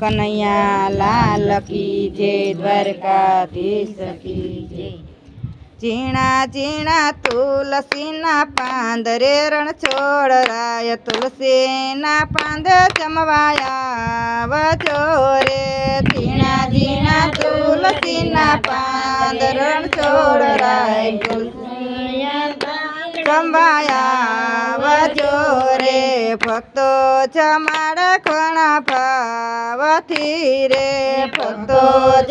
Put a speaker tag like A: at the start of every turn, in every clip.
A: કનૈયા લાલ કી જય, દ્વારકાધીશ કી જય। ઝીણા ઝીણા તુલસીના પાંદ રે રણછોડ રાય, તુલસીના પાંદ જમવાયા વજો રે। ઝીણા ઝીણા તુલસીના પાંદ રણછોડ રાય, જમવાયા વજો રે। ભક્તો જમાડ ઘણા ભાવથી રે, ભક્તો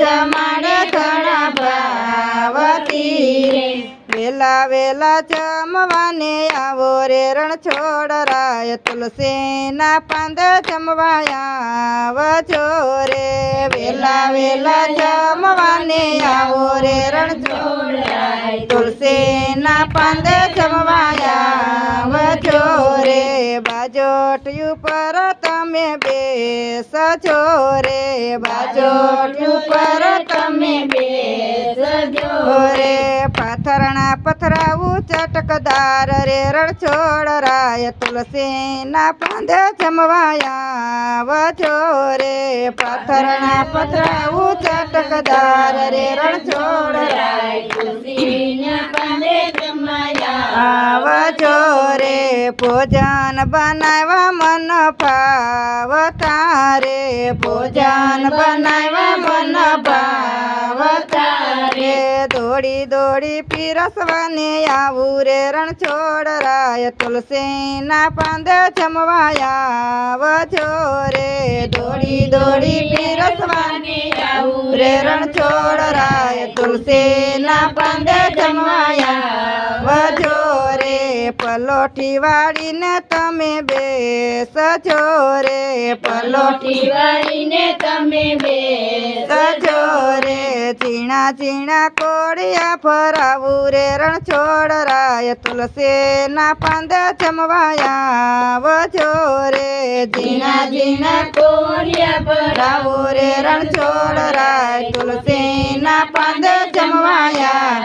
A: જમાડ ઘણા ભાવથી રે। વેલા વેલા જમવાને આવો રે રણછોડ રાય, તુલસીના પાંદ જમવાયા વજો રે। વેલા વેલા જમવાને આવો રે રણછોડ રાય, તુલસીના પાંદ જમવાયા વજો રે। બાજોટ ઉપર તમે બેસજો રે, બાજોટ ઉપર તમે બેસજો રે। પાથરણા પથરાવું ચટકદાર રે રણછોડ રાય, તુલસીના પાંદ જમવાયા વજો રે। પાથરણા પથરાવું ચટકદાર રે રણછોડ રાય, તુલસીના પાંદ જમવાયા વજો રે। ભોજન બનાવવા મન ભાવતા રે, ભોજન બનાવવા મન ભાવતા રે। દોડી દોડી પીરસવાને આવું રે રણછોડ રાય, તુલસીના પાંદ જમવાયા વજો રે। દોડી દોડી પીરસવાને આવું રે રણછોડ રાય, તુલસીના પાંદ જમવાયા વજો રે। પલોઠી વાળીને તમે બેસજો રે, પલોઠી વાળીને તમે બેસજો રે। ઝીણા ઝીણા કોળિયા ભરાવું રે રણછોડ રાય, તુલસીના પાંદ જમવાયા વજો રે। ઝીણા ઝીણા કોળિયા ભરાવું રે રણછોડ રાય, તુલસીના પાંદ જમવાયા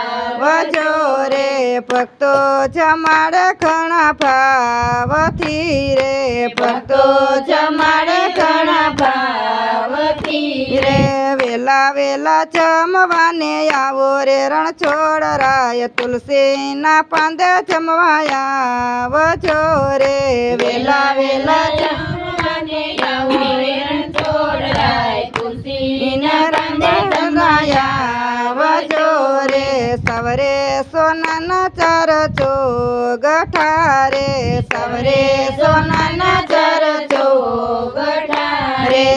A: વજો રે। ભક્તો જમાડ ઘણા ભાવથી રે, ભક્તો જમાડ ઘણા ભાવથી રે। વેલા વેલા જમવાને આવો રે રણછોડ રાય, તુલસીના પાંદ જમવાયા વજો રે। વેલા વેલા જમવાને આવો રે રણછોડ રાય, તુલસીના પાંદ જમવાયા વજો રે। સવરે સોનાના ચરચો ગઠા રે, સવરે સોનાના ચરચો ગઠા રે।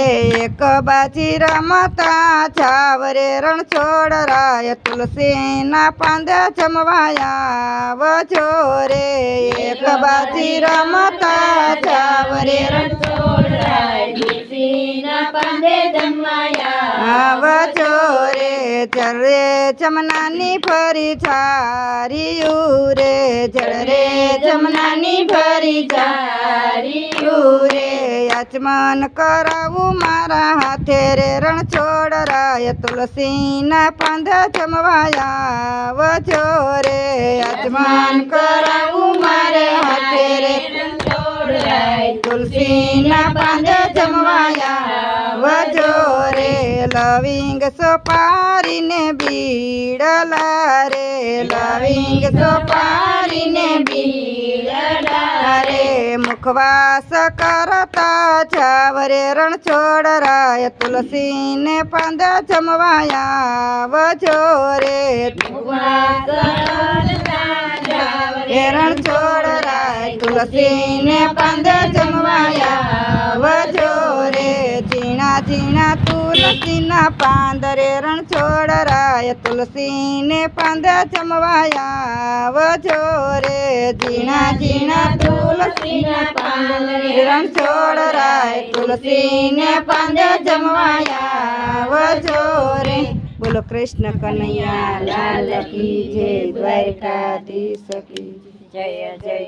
A: એક બાજી રમતા જાવ રે રણછોડ રાય, તુલસીના પાંદ જમવાયા વજો રે। એક બાજી રમતા જાવ રે રણછોડ રાય, તુલસીના પાંદ જમવાયા વજો રે। જળ રે જમનાની ફરી જારિયું રે, જળ રે જમનાની ફરી જારિયું રે। યજમાન કરાવું મારા હાથે રે રણછોડ રાય, તુલસીના પાંદ જમવાયા વજો રે। યજમાન કરાવું મારા હાથે રે રણછોડ રાય, તુલસીના પાંદ જમવાયા વજો રે। લવિંગ સોપારીને બીડલા રે, લવિંગ સોપારીને બીડલા રે। મુખવાસ કરતા જાવ રે રણછોડ રાય, તુલસીને પાંદ જમવાયા વજો રે। મુખવાસ કરતા જાવ રે રણછોડ રાય, તુલસીને પાંદ જમવાયા વજો રે। ઝીણા ઝીણા તુલસીના પાંદ રે રણછોડ રાય, તુલસીને પાંદ જમવાયા વજો રે। ઝીણા ઝીણા તુલસીના પાંદ રે રણછોડ રાય, તુલસીને પાંદ જમવાયા વજો રે। બોલો કૃષ્ણ કનૈયા લાલ કી જય, દ્વારકાધીશ કી જય જય।